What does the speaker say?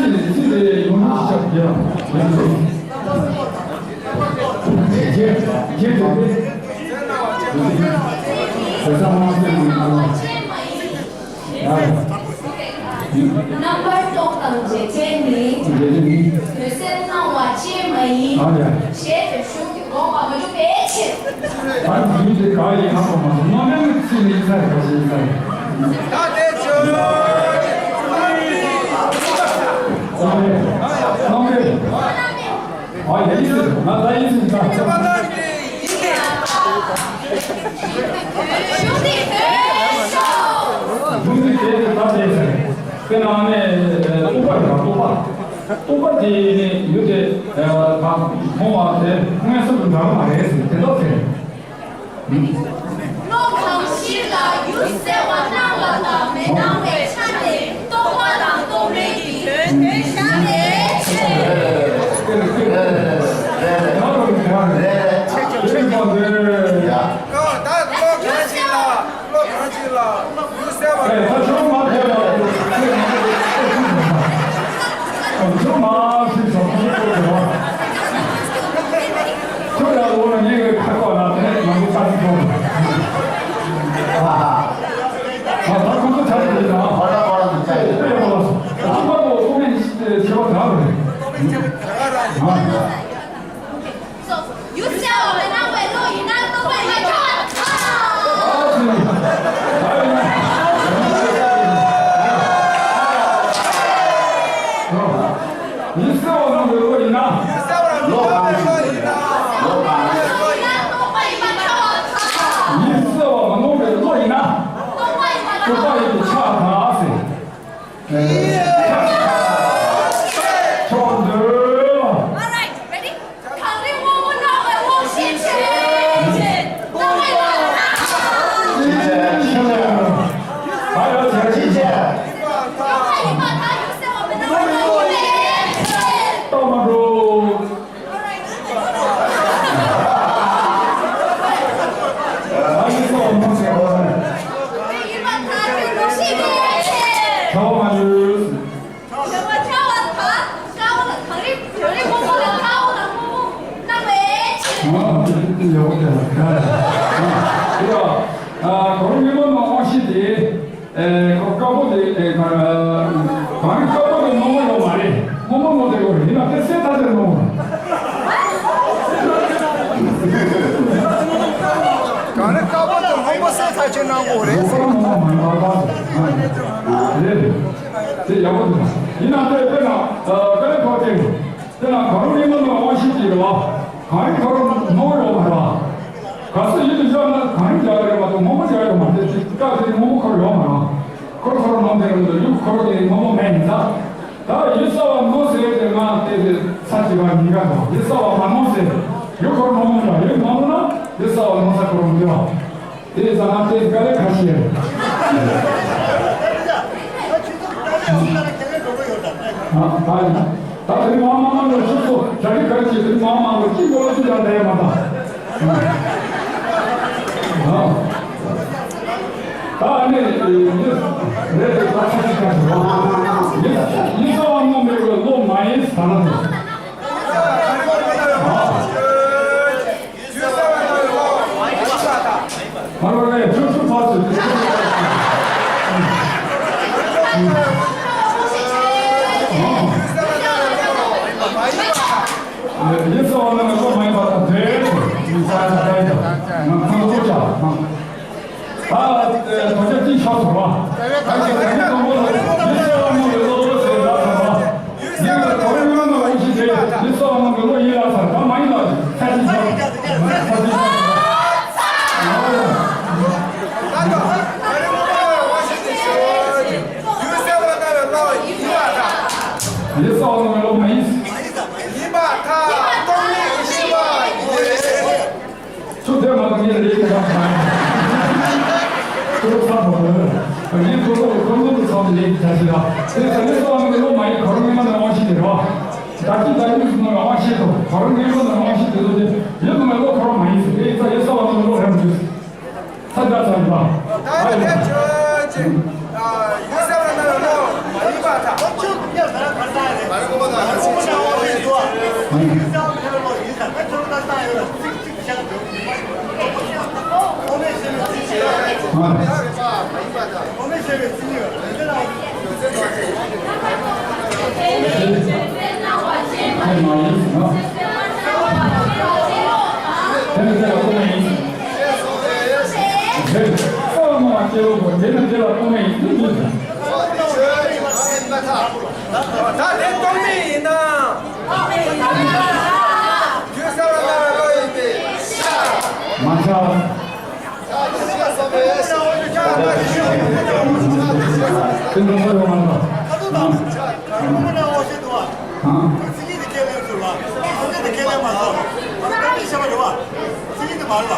이제 용기 시작이야. Number tốt tầng chế trên lý người xem nào và chia mấy chế phải xuống kiểu có mà mới chút bé chết 아니 이제 가이 한 번만 너는 지금 인사해 가지 인사해. 아 얘기해. 나 있으니까. 형님 대들 다 대세. 그 다음에 똑같이 요새 막 부모한테 통해서 좀 나가 말했어요. 대답해. nó không chỉ là yếu sẽ hoàn năng là tờ mấy năm về cha để tôi qua làm tôi đi thì để cha để 太满意啊！真的这个后面意思，这么结果真的这个后面意思。 다 대통령이나 많다. 근데 뭐라고 하는 거?次で回るわ。